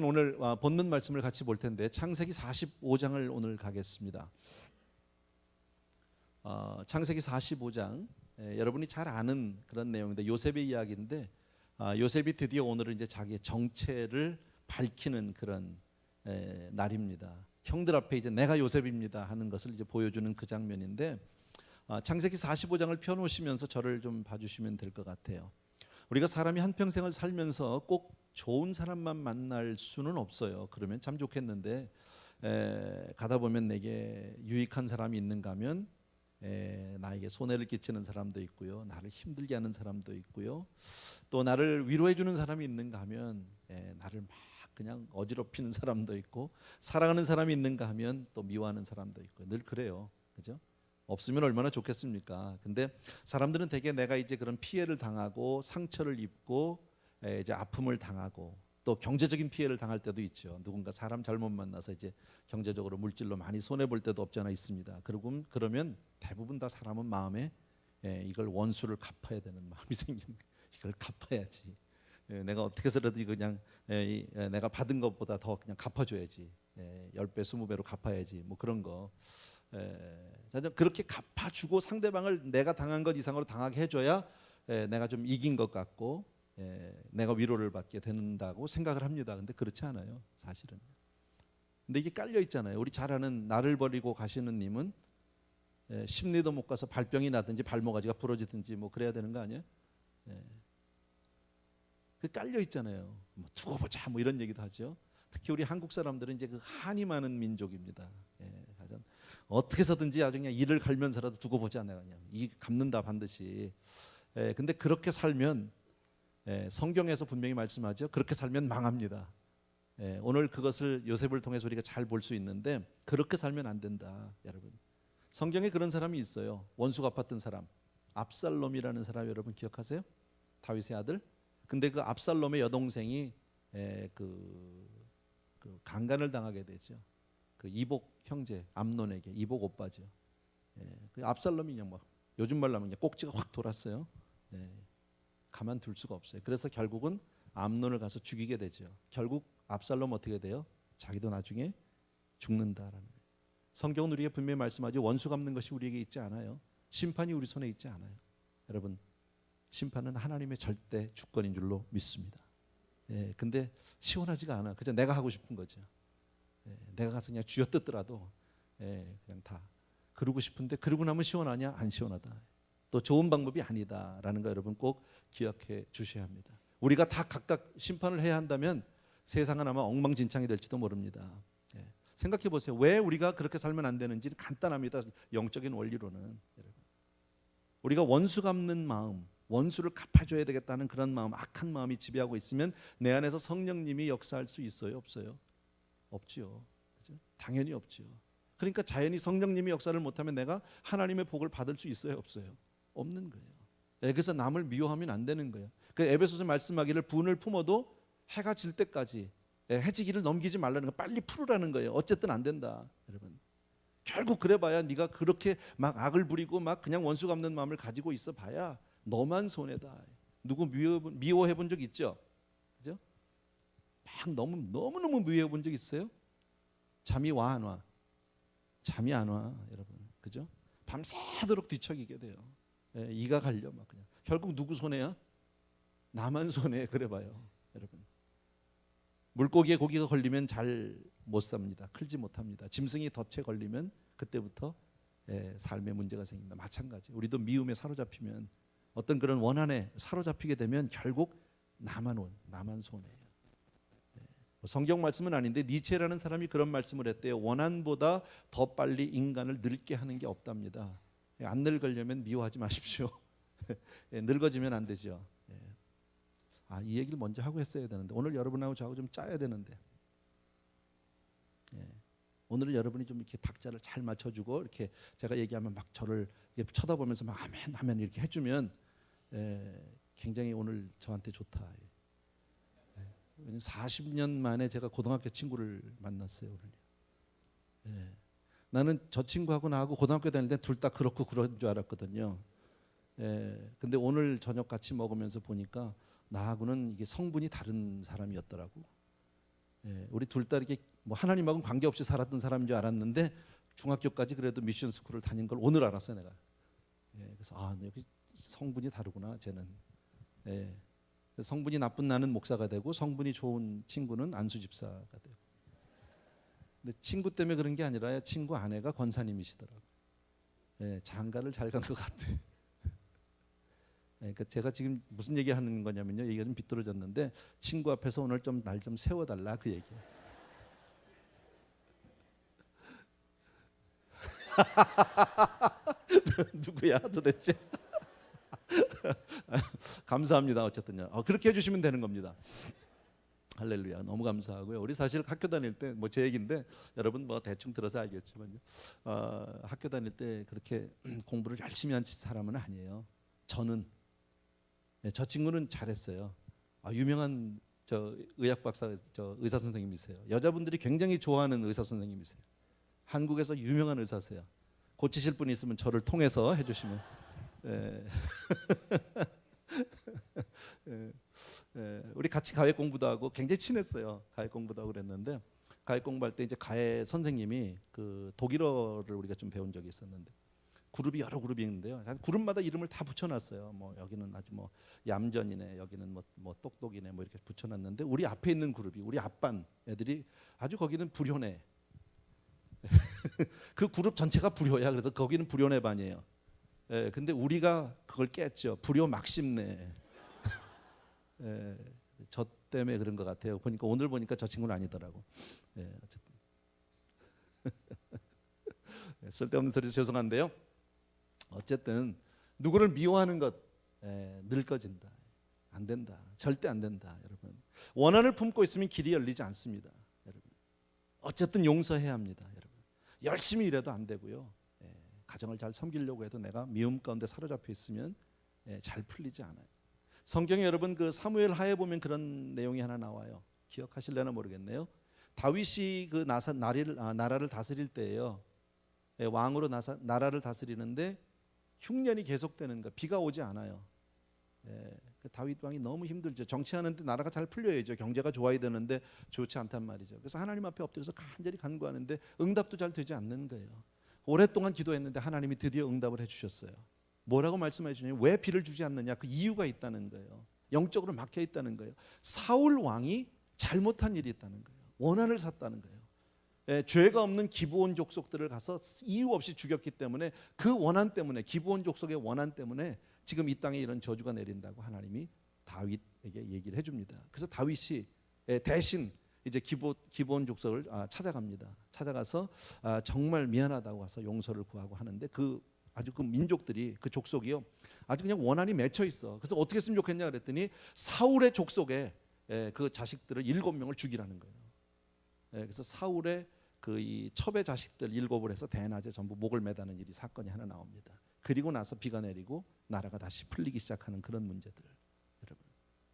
오늘 본문 말씀을 같이 볼 텐데 창세기 45장을 오늘 가겠습니다. 창세기 45장 여러분이 잘 아는 그런 내용인데 요셉의 이야기인데 요셉이 드디어 오늘은 이제 자기의 정체를 밝히는 그런 날입니다. 형들 앞에 이제 내가 요셉입니다 하는 것을 이제 보여주는 그 장면인데 창세기 45장을 펴놓으시면서 저를 좀 봐주시면 될 것 같아요. 우리가 사람이 한평생을 살면서 꼭 좋은 사람만 만날 수는 없어요. 그러면 참 좋겠는데 가다 보면 내게 유익한 사람이 있는가 하면 나에게 손해를 끼치는 사람도 있고요, 나를 힘들게 하는 사람도 있고요, 또 나를 위로해 주는 사람이 있는가 하면 나를 막 그냥 어지럽히는 사람도 있고, 사랑하는 사람이 있는가 하면 또 미워하는 사람도 있고, 늘 그래요. 그죠? 없으면 얼마나 좋겠습니까? 근데 사람들은 대개 내가 이제 그런 피해를 당하고 상처를 입고 이제 아픔을 당하고 또 경제적인 피해를 당할 때도 있죠. 누군가 사람 잘못 만나서 이제 경제적으로 물질로 많이 손해 볼 때도 없지 않아 있습니다. 그러면 대부분 다 사람은 마음에 이걸 원수를 갚아야 되는 마음이 생기는 거예요. 이걸 갚아야지. 내가 어떻게 해서라도 그냥 내가 받은 것보다 더 그냥 갚아줘야지. 10배, 20배로 갚아야지. 뭐 그런 거. 그렇게 갚아주고 상대방을 내가 당한 것 이상으로 당하게 해줘야 내가 좀 이긴 것 같고 내가 위로를 받게 된다고 생각을 합니다. 근데 그렇지 않아요, 사실은. 근데 이게 깔려 있잖아요. 우리 잘 아는 나를 버리고 가시는 님은 10리도 못 가서 발병이 나든지 발모가지가 부러지든지 뭐 그래야 되는 거 아니에요? 그 깔려 있잖아요. 뭐 두고 보자 뭐 이런 얘기도 하죠. 특히 우리 한국 사람들은 이제 그 한이 많은 민족입니다. 어떻게 해서든지 아주 그냥 이를 갈면서라도 두고 보자, 내가 그냥 이 갚는다 반드시. 근데 그렇게 살면 성경에서 분명히 말씀하죠. 그렇게 살면 망합니다. 오늘 그것을 요셉을 통해서 우리가 잘 볼 수 있는데 그렇게 살면 안 된다, 여러분. 성경에 그런 사람이 있어요. 원수 갚았던 사람, 압살롬이라는 사람 여러분 기억하세요? 다윗의 아들. 근데 그 압살롬의 여동생이 그 강간을 당하게 되죠. 그 이복 형제 암논에게, 이복 오빠죠. 그 압살롬이 그냥 막 요즘 말로 하면 그냥 꼭지가 확 돌았어요. 가만 둘 수가 없어요. 그래서 결국은 암논을 가서 죽이게 되죠. 결국 압살롬 어떻게 돼요? 자기도 나중에 죽는다라는 거예요. 성경은 우리에게 분명히 말씀하죠. 원수 갚는 것이 우리에게 있지 않아요. 심판이 우리 손에 있지 않아요. 여러분, 심판은 하나님의 절대 주권인 줄로 믿습니다. 근데 시원하지가 않아. 그저 내가 하고 싶은 거죠. 내가 가서 그냥 쥐어뜯더라도 그냥 다 그러고 싶은데 그러고 나면 시원하냐? 안 시원하다. 또 좋은 방법이 아니다라는 거 여러분 꼭 기억해 주셔야 합니다. 우리가 다 각각 심판을 해야 한다면 세상은 아마 엉망진창이 될지도 모릅니다. 생각해 보세요. 왜 우리가 그렇게 살면 안 되는지 간단합니다. 영적인 원리로는. 여러분, 우리가 원수 갚는 마음, 원수를 갚아줘야 되겠다는 그런 마음, 악한 마음이 지배하고 있으면 내 안에서 성령님이 역사할 수 있어요? 없어요? 없지요. 그죠? 당연히 없지요. 그러니까 자연히 성령님이 역사를 못하면 내가 하나님의 복을 받을 수 있어요? 없어요? 없는 거예요. 그래서 남을 미워하면 안 되는 거예요. 그 에베소서 말씀하기를 분을 품어도 해가 질 때까지 해지기를 넘기지 말라는 거, 빨리 풀으라는 거예요. 어쨌든 안 된다, 여러분. 결국 그래봐야 네가 그렇게 막 악을 부리고 막 그냥 원수 갚는 마음을 가지고 있어봐야 너만 손해다. 누구 미워해 본 적 있죠? 그죠? 막 너무너무 미워해 본 적 있어요? 잠이 와 안 와? 잠이 안 와, 여러분. 그죠? 밤새도록 뒤척이게 돼요. 이가 갈려 막 그냥. 결국 누구 손해야? 나만 손해. 그래봐요, 여러분. 물고기에 고기가 걸리면 잘 못 삽니다. 클지 못합니다. 짐승이 덫에 걸리면 그때부터 삶에 문제가 생깁니다. 마찬가지. 우리도 미움에 사로잡히면, 어떤 그런 원한에 사로잡히게 되면 결국 나만 손해예요. 성경 말씀은 아닌데 니체라는 사람이 그런 말씀을 했대요. 원한보다 더 빨리 인간을 늙게 하는 게 없답니다. 안 늙으려면 미워하지 마십시오. 늙어지면 안 되죠. 이 얘기를 먼저 하고 했어야 되는데 오늘 여러분하고 저하고 좀 짜야 되는데 오늘은 여러분이 좀 이렇게 박자를 잘 맞춰주고 이렇게 제가 얘기하면 막 저를 이렇게 쳐다보면서 막 아멘 아멘 이렇게 해주면 굉장히 오늘 저한테 좋다. 40년 만에 제가 고등학교 친구를 만났어요, 오늘. 나는 저 친구하고 나하고 고등학교 다닐 때 둘 다 그렇고 그런 줄 알았거든요. 근데 오늘 저녁 같이 먹으면서 보니까 나하고는 이게 성분이 다른 사람이었더라고. 예, 우리 둘 다 이렇게 뭐 하나님하고는 관계없이 살았던 사람인 줄 알았는데 중학교까지 그래도 미션 스쿨을 다닌 걸 오늘 알았어요 내가. 예, 그래서 여기 성분이 다르구나 쟤는. 예, 성분이 나쁜 나는 목사가 되고 성분이 좋은 친구는 안수 집사가 되고. 근데 친구 때문에 그런 게 아니라 친구 아내가 권사님이시더라고요. 예, 장가를 잘 간 것 같아요. 그러니까 제가 지금 무슨 얘기하는 거냐면요, 얘기가 좀 비뚤어졌는데 친구 앞에서 오늘 좀 날 좀 세워달라 그 얘기예요. 누구야 도대체? 감사합니다. 어쨌든요. 그렇게 해주시면 되는 겁니다. 할렐루야. 너무 감사하고요. 우리 사실 학교 다닐 때 뭐 제 얘기인데 여러분 뭐 대충 들어서 알겠지만요. 학교 다닐 때 그렇게 공부를 열심히 한 사람은 아니에요. 저는. 저 친구는 잘했어요. 유명한 저 의학 박사, 저 의사 선생님이세요. 여자분들이 굉장히 좋아하는 의사 선생님이세요. 한국에서 유명한 의사세요. 고치실 분이 있으면 저를 통해서 해주시면. 예. 우리 같이 가해 공부도 하고 굉장히 친했어요. 가해 공부도 하고 그랬는데 가해 공부할 때 이제 가해 선생님이 그 독일어를 우리가 좀 배운 적이 있었는데 그룹이 여러 그룹이 있는데요. 그룹마다 이름을 다 붙여놨어요. 뭐 여기는 아주 뭐 얌전이네, 여기는 뭐 똑똑이네, 뭐 이렇게 붙여놨는데 우리 앞에 있는 그룹이 우리 앞반 애들이 아주 거기는 불효네. 그 그룹 전체가 불효야. 그래서 거기는 불효네 반이에요. 근데 우리가 그걸 깼죠. 불효 막심네. 저 때문에 그런 것 같아요. 보니까 오늘 보니까 저 친구는 아니더라고. 어쨌든 쓸데없는 소리 죄송한데요. 어쨌든 누구를 미워하는 것 늙어진다. 안 된다. 절대 안 된다. 여러분 원한을 품고 있으면 길이 열리지 않습니다. 여러분 어쨌든 용서해야 합니다. 여러분 열심히 일해도 안 되고요. 가정을 잘 섬기려고 해도 내가 미움 가운데 사로잡혀 있으면 잘 풀리지 않아요. 성경에 여러분 그 사무엘 하에 보면 그런 내용이 하나 나와요. 기억하실려나 모르겠네요. 다윗이 그 나라를 다스릴 때예요. 왕으로 나라를 다스리는데 흉년이 계속되는 거, 비가 오지 않아요. 다윗 왕이 너무 힘들죠. 정치하는데 나라가 잘 풀려야죠. 경제가 좋아야 되는데 좋지 않단 말이죠. 그래서 하나님 앞에 엎드려서 간절히 간구하는데 응답도 잘 되지 않는 거예요. 오랫동안 기도했는데 하나님이 드디어 응답을 해주셨어요. 뭐라고 말씀해 주냐면 왜 비를 주지 않느냐, 그 이유가 있다는 거예요. 영적으로 막혀 있다는 거예요. 사울 왕이 잘못한 일이 있다는 거예요. 원한을 샀다는 거예요. 죄가 없는 기브온 족속들을 가서 이유 없이 죽였기 때문에 그 원한 때문에, 기브온 족속의 원한 때문에 지금 이 땅에 이런 저주가 내린다고 하나님이 다윗에게 얘기를 해줍니다. 그래서 다윗이 대신 이제 기브온 족속을 찾아갑니다. 찾아가서 정말 미안하다고 해서 용서를 구하고 하는데 아주 그 민족들이, 그 족속이요, 아주 그냥 원한이 맺혀 있어. 그래서 어떻게 했으면 좋겠냐 그랬더니 사울의 족속에 그 자식들을 7명을 죽이라는 거예요. 그래서 사울의 그 이 첩의 자식들 7을 해서 대낮에 전부 목을 매다는 일이 사건이 하나 나옵니다. 그리고 나서 비가 내리고 나라가 다시 풀리기 시작하는 그런 문제들. 여러분,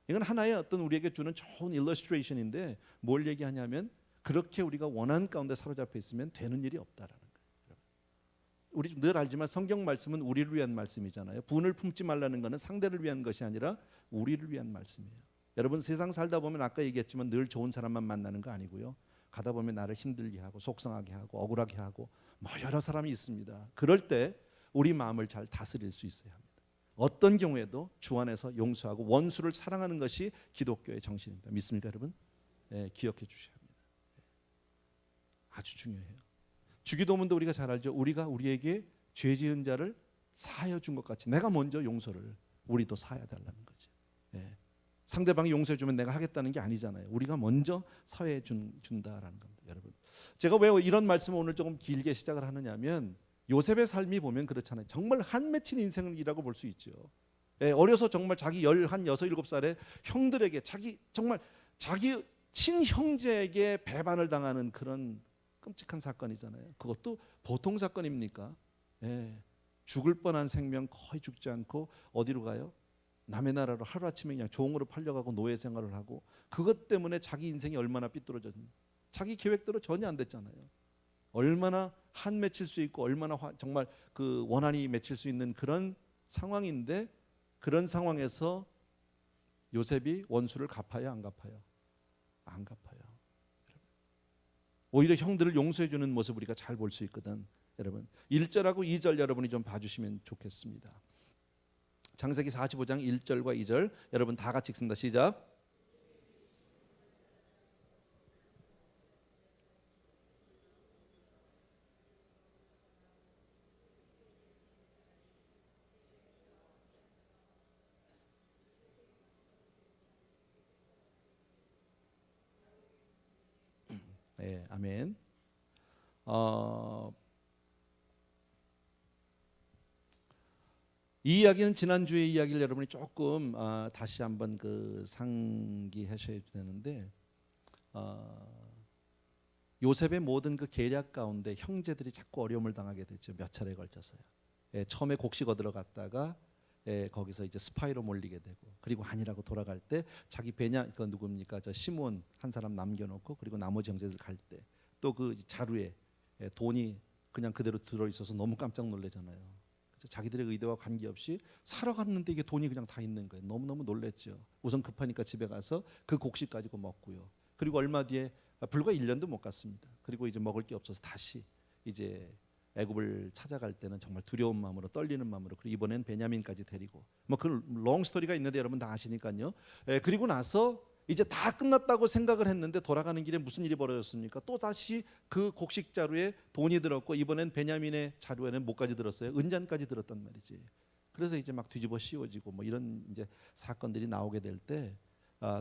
이건 하나의 어떤 우리에게 주는 좋은 일러스트레이션인데 뭘 얘기하냐면 그렇게 우리가 원한 가운데 사로잡혀 있으면 되는 일이 없다라는 거예요. 우리 늘 알지만 성경 말씀은 우리를 위한 말씀이잖아요. 분을 품지 말라는 것은 상대를 위한 것이 아니라 우리를 위한 말씀이에요. 여러분 세상 살다 보면 아까 얘기했지만 늘 좋은 사람만 만나는 거 아니고요. 가다 보면 나를 힘들게 하고 속상하게 하고 억울하게 하고 뭐 여러 사람이 있습니다. 그럴 때 우리 마음을 잘 다스릴 수 있어야 합니다. 어떤 경우에도 주 안에서 용서하고 원수를 사랑하는 것이 기독교의 정신입니다. 믿습니까 여러분? 기억해 주셔야 합니다. 아주 중요해요. 주기도문도 우리가 잘 알죠. 우리가 우리에게 죄 지은 자를 사하여 준 것 같이 내가 먼저 용서를 우리도 사하여 달라는 거죠. 상대방이 용서해 주면 내가 하겠다는 게 아니잖아요. 우리가 먼저 사회해 준다라는 겁니다. 여러분, 제가 왜 이런 말씀을 오늘 조금 길게 시작을 하느냐면 요셉의 삶이 보면 그렇잖아요. 정말 한 맺힌 인생이라고 볼 수 있죠. 어려서 정말 자기 16, 17살에 형들에게 정말 자기 친형제에게 배반을 당하는 그런 끔찍한 사건이잖아요. 그것도 보통 사건입니까? 죽을 뻔한 생명 거의 죽지 않고 어디로 가요? 남의 나라로 하루아침에 그냥 종으로 팔려가고 노예 생활을 하고 그것 때문에 자기 인생이 얼마나 삐뚤어졌는지 자기 계획대로 전혀 안 됐잖아요. 얼마나 한 맺힐 수 있고 얼마나 정말 그 원한이 맺힐 수 있는 그런 상황인데 그런 상황에서 요셉이 원수를 갚아요 안 갚아요? 안 갚아요. 오히려 형들을 용서해 주는 모습 우리가 잘 볼 수 있거든. 여러분 1절하고 2절 여러분이 좀 봐주시면 좋겠습니다. 창세기 45장 1절과 2절 여러분 다 같이 읽습니다. 시작. 네, 아멘. 이 이야기는 지난주의 이야기를 여러분이 조금 다시 한번 그 상기하셔야 되는데 요셉의 모든 그 계략 가운데 형제들이 자꾸 어려움을 당하게 되죠. 몇 차례에 걸쳐서요. 처음에 곡식 얻으러 갔다가 거기서 이제 스파이로 몰리게 되고, 그리고 아니라고 돌아갈 때 자기 그 누굽니까? 저 시몬 한 사람 남겨놓고, 그리고 나머지 형제들 갈 때 또 그 자루에 돈이 그냥 그대로 들어 있어서 너무 깜짝 놀래잖아요. 자기들의 의도와 관계없이 사러 갔는데 이게 돈이 그냥 다 있는 거예요. 너무너무 놀랬죠. 우선 급하니까 집에 가서 그 곡식 가지고 먹고요. 그리고 얼마 뒤에 불과 1년도 못 갔습니다. 그리고 이제 먹을 게 없어서 다시 이제 애굽을 찾아갈 때는 정말 두려운 마음으로, 떨리는 마음으로, 그리고 이번엔 베냐민까지 데리고, 뭐 그 롱 스토리가 있는데 여러분 다 아시니까요. 그리고 나서 이제 다 끝났다고 생각을 했는데 돌아가는 길에 무슨 일이 벌어졌습니까? 또 다시 그 곡식 자루에 돈이 들었고, 이번엔 베냐민의 자루에는 뭐까지 들었어요? 은잔까지 들었단 말이지. 그래서 이제 막 뒤집어 씌워지고 뭐 이런 이제 사건들이 나오게 될 때,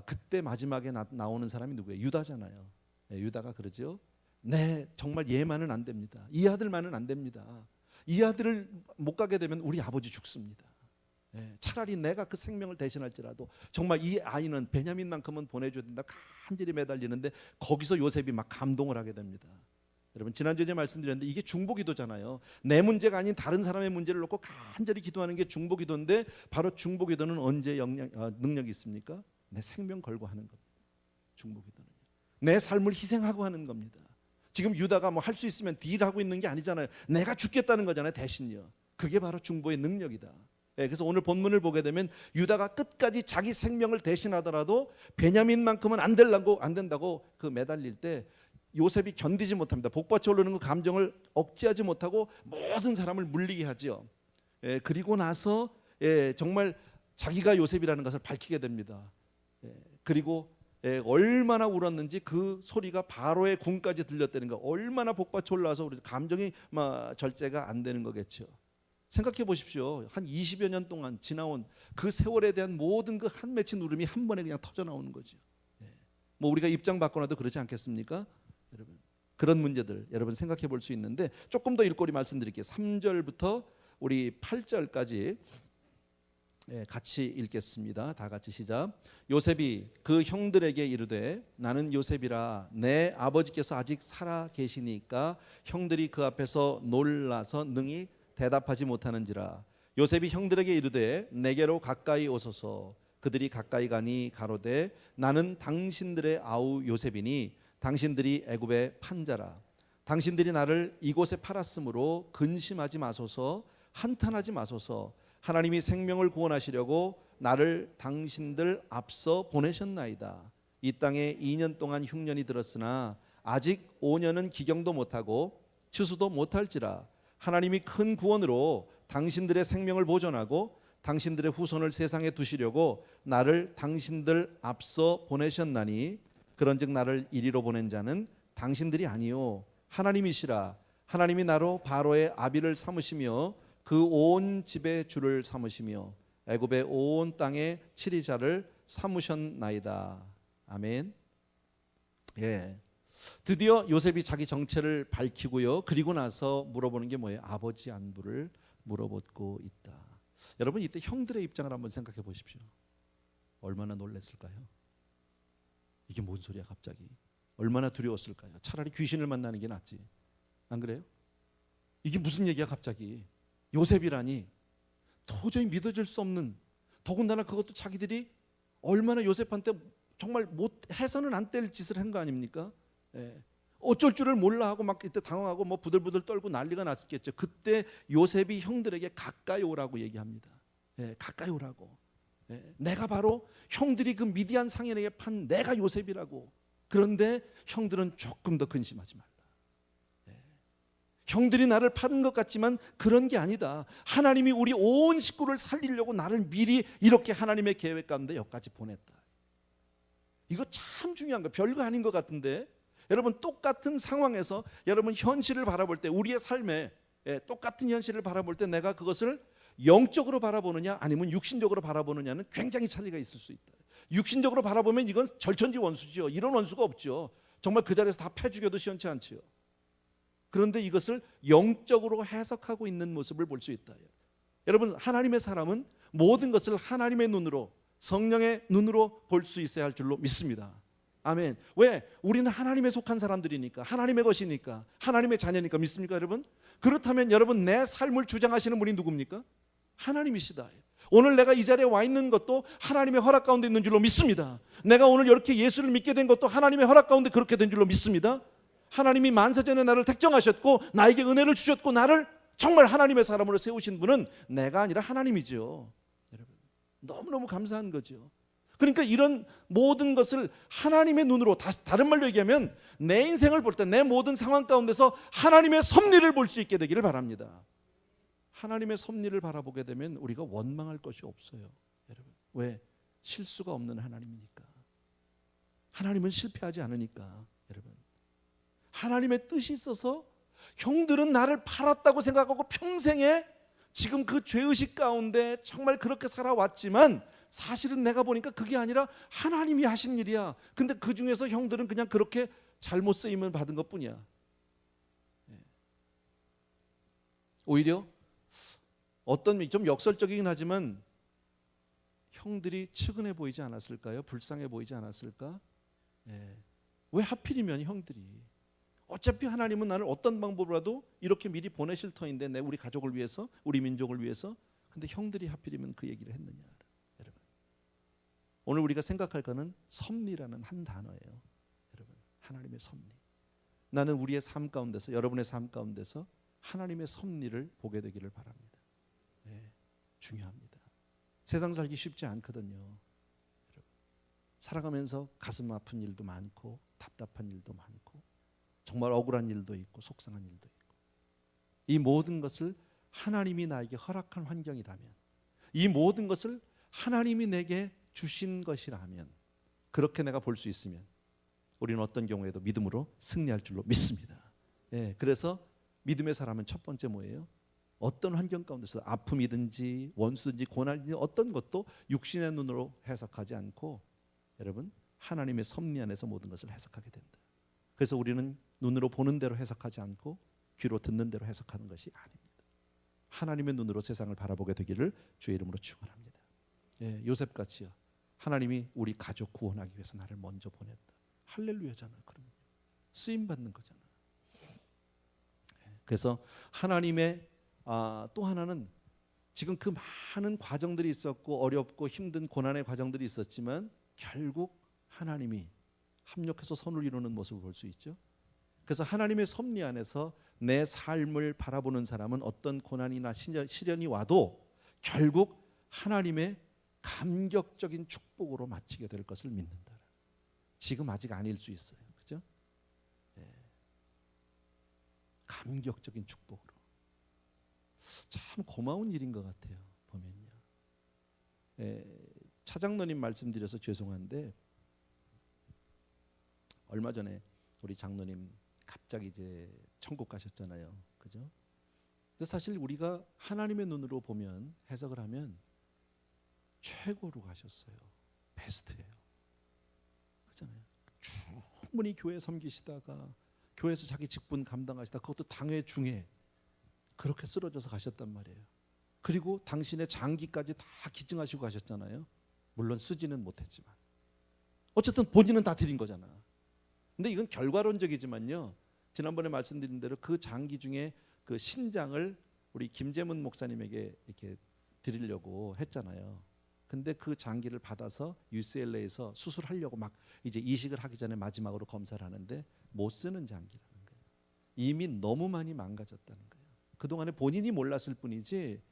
그때 마지막에 나오는 사람이 누구예요? 유다잖아요. 유다가 그러죠. 네, 정말 얘만은 안 됩니다. 이 아들만은 안 됩니다. 이 아들을 못 가게 되면 우리 아버지 죽습니다. 차라리 내가 그 생명을 대신할지라도 정말 이 아이는 베냐민만큼은 보내줘야 된다. 간절히 매달리는데 거기서 요셉이 막 감동을 하게 됩니다. 여러분 지난주에 말씀드렸는데 이게 중보기도잖아요. 내 문제가 아닌 다른 사람의 문제를 놓고 간절히 기도하는 게 중보기도인데, 바로 중보기도는 언제 능력이 있습니까? 내 생명 걸고 하는 겁니다. 중보기도는 내 삶을 희생하고 하는 겁니다. 지금 유다가 뭐 할 수 있으면 딜하고 있는 게 아니잖아요. 내가 죽겠다는 거잖아요. 대신요. 그게 바로 중보의 능력이다. 그래서 오늘 본문을 보게 되면 유다가 끝까지 자기 생명을 대신하더라도 베냐민만큼은 안 된다고 그 매달릴 때 요셉이 견디지 못합니다. 복받쳐 오르는 그 감정을 억제하지 못하고 모든 사람을 물리게 하죠. 그리고 나서 정말 자기가 요셉이라는 것을 밝히게 됩니다. 그리고 얼마나 울었는지 그 소리가 바로의 궁까지 들렸다는 거, 얼마나 복받쳐 올라와서 우리 감정이 절제가 안 되는 거겠죠. 생각해 보십시오. 한 20여 년 동안 지나온 그 세월에 대한 모든 그 한 맺힌 울음이 한 번에 그냥 터져 나오는 거죠. 뭐 우리가 입장 바꿔놔도 그러지 않겠습니까? 여러분 그런 문제들 여러분 생각해 볼 수 있는데, 조금 더 일꼬리 말씀드릴게요. 3절부터 우리 8절까지 같이 읽겠습니다. 다 같이 시작. 요셉이 그 형들에게 이르되 나는 요셉이라 내 아버지께서 아직 살아 계시니까 형들이 그 앞에서 놀라서 능히 대답하지 못하는지라. 요셉이 형들에게 이르되 내게로 가까이 오소서. 그들이 가까이 가니 가로되 나는 당신들의 아우 요셉이니 당신들이 애굽의 판자라. 당신들이 나를 이곳에 팔았으므로 근심하지 마소서, 한탄하지 마소서. 하나님이 생명을 구원하시려고 나를 당신들 앞서 보내셨나이다. 이 땅에 2년 동안 흉년이 들었으나 아직 5년은 기경도 못하고 추수도 못할지라. 하나님이 큰 구원으로 당신들의 생명을 보존하고 당신들의 후손을 세상에 두시려고 나를 당신들 앞서 보내셨나니, 그런즉 나를 이리로 보낸 자는 당신들이 아니요 하나님이시라. 하나님이 나로 바로의 아비를 삼으시며 그 온 집의 주를 삼으시며 애굽의 온 땅의 치리자를 삼으셨나이다. 아멘. 드디어 요셉이 자기 정체를 밝히고요. 그리고 나서 물어보는 게 뭐예요? 아버지 안부를 물어보고 있다. 여러분 이때 형들의 입장을 한번 생각해 보십시오. 얼마나 놀랐을까요? 이게 뭔 소리야 갑자기? 얼마나 두려웠을까요? 차라리 귀신을 만나는 게 낫지. 안 그래요? 이게 무슨 얘기야 갑자기? 요셉이라니 도저히 믿어질 수 없는, 더군다나 그것도 자기들이 얼마나 요셉한테 정말 못 해서는 안 될 짓을 한 거 아닙니까? 어쩔 줄을 몰라 하고 막 이때 당황하고 뭐 부들부들 떨고 난리가 났었겠죠. 그때 요셉이 형들에게 가까이 오라고 얘기합니다. 가까이 오라고. 내가 바로 형들이 그 미디안 상인에게 판 내가 요셉이라고. 그런데 형들은 조금 더 근심하지 말라. 형들이 나를 파는 것 같지만 그런 게 아니다. 하나님이 우리 온 식구를 살리려고 나를 미리 이렇게 하나님의 계획 가운데 여기까지 보냈다. 이거 참 중요한 거, 별거 아닌 것 같은데 여러분, 똑같은 상황에서 여러분 현실을 바라볼 때, 우리의 삶에 똑같은 현실을 바라볼 때 내가 그것을 영적으로 바라보느냐 아니면 육신적으로 바라보느냐는 굉장히 차이가 있을 수 있다. 육신적으로 바라보면 이건 절천지 원수죠. 이런 원수가 없죠. 정말 그 자리에서 다 패 죽여도 시원치 않지요. 그런데 이것을 영적으로 해석하고 있는 모습을 볼 수 있다. 여러분, 하나님의 사람은 모든 것을 하나님의 눈으로, 성령의 눈으로 볼 수 있어야 할 줄로 믿습니다. 아멘. 왜? 우리는 하나님에 속한 사람들이니까, 하나님의 것이니까, 하나님의 자녀니까. 믿습니까 여러분? 그렇다면 여러분, 내 삶을 주장하시는 분이 누굽니까? 하나님이시다. 오늘 내가 이 자리에 와 있는 것도 하나님의 허락 가운데 있는 줄로 믿습니다. 내가 오늘 이렇게 예수를 믿게 된 것도 하나님의 허락 가운데 그렇게 된 줄로 믿습니다. 하나님이 만세전에 나를 택정하셨고 나에게 은혜를 주셨고 나를 정말 하나님의 사람으로 세우신 분은 내가 아니라 하나님이죠. 여러분, 너무너무 감사한 거죠. 그러니까 이런 모든 것을 하나님의 눈으로, 다른 말로 얘기하면 내 인생을 볼 때 내 모든 상황 가운데서 하나님의 섭리를 볼 수 있게 되기를 바랍니다. 하나님의 섭리를 바라보게 되면 우리가 원망할 것이 없어요. 여러분, 왜? 실수가 없는 하나님이니까. 하나님은 실패하지 않으니까. 여러분, 하나님의 뜻이 있어서 형들은 나를 팔았다고 생각하고 평생에 지금 그 죄의식 가운데 정말 그렇게 살아왔지만 사실은 내가 보니까 그게 아니라 하나님이 하신 일이야. 근데 그 중에서 형들은 그냥 그렇게 잘못 쓰임을 받은 것뿐이야. 오히려 어떤 좀 역설적이긴 하지만 형들이 측은해 보이지 않았을까요? 불쌍해 보이지 않았을까? 왜 하필이면 형들이? 어차피 하나님은 나를 어떤 방법으로라도 이렇게 미리 보내실 터인데, 내 우리 가족을 위해서, 우리 민족을 위해서. 근데 형들이 하필이면 그 얘기를 했느냐? 여러분, 오늘 우리가 생각할 거는 섭리라는 한 단어예요. 여러분, 하나님의 섭리. 나는 우리의 삶 가운데서, 여러분의 삶 가운데서 하나님의 섭리를 보게 되기를 바랍니다. 중요합니다. 세상 살기 쉽지 않거든요. 여러분, 살아가면서 가슴 아픈 일도 많고 답답한 일도 많고 정말 억울한 일도 있고 속상한 일도 있고, 이 모든 것을 하나님이 나에게 허락한 환경이라면, 이 모든 것을 하나님이 내게 주신 것이라면, 그렇게 내가 볼 수 있으면 우리는 어떤 경우에도 믿음으로 승리할 줄로 믿습니다. 그래서 믿음의 사람은 첫 번째 뭐예요? 어떤 환경 가운데서 아픔이든지 원수든지 고난이든지 어떤 것도 육신의 눈으로 해석하지 않고 여러분, 하나님의 섭리 안에서 모든 것을 해석하게 된다. 그래서 우리는 눈으로 보는 대로 해석하지 않고 귀로 듣는 대로 해석하는 것이 아닙니다. 하나님의 눈으로 세상을 바라보게 되기를 주의 이름으로 축원합니다. 요셉같이요, 하나님이 우리 가족 구원하기 위해서 나를 먼저 보냈다. 할렐루야잖아요. 그러면 쓰임 받는 거잖아요. 그래서 하나님의 또 하나는, 지금 그 많은 과정들이 있었고 어렵고 힘든 고난의 과정들이 있었지만 결국 하나님이 합력해서 선을 이루는 모습을 볼 수 있죠. 그래서 하나님의 섭리 안에서 내 삶을 바라보는 사람은 어떤 고난이나 시련이 와도 결국 하나님의 감격적인 축복으로 마치게 될 것을 믿는다. 지금 아직 아닐 수 있어요. 그죠? 감격적인 축복으로. 참 고마운 일인 것 같아요. 보면요. 차장로님 말씀드려서 죄송한데, 얼마 전에 우리 장로님 갑자기 이제 천국 가셨잖아요. 그죠? 근데 사실 우리가 하나님의 눈으로 보면, 해석을 하면 최고로 가셨어요. 베스트예요. 그렇잖아요. 충분히 교회 섬기시다가 교회에서 자기 직분 감당하시다, 그것도 당회 중에 그렇게 쓰러져서 가셨단 말이에요. 그리고 당신의 장기까지 다 기증하시고 가셨잖아요. 물론 쓰지는 못했지만 어쨌든 본인은 다 드린 거잖아. 근데 이건 결과론적이지만요, 지난번에 말씀드린 대로 그 장기 중에 그 신장을 우리 김재문 목사님에게 이렇게 드리려고 했잖아요. 근데 그 장기를 받아서 UCLA에서 수술하려고 막 이제 이식을 하기 전에 마지막으로 검사를 하는데 못 쓰는 장기라는 거예요. 이미 너무 많이 망가졌다는 거예요. 그동안에 본인이 몰랐을 뿐이지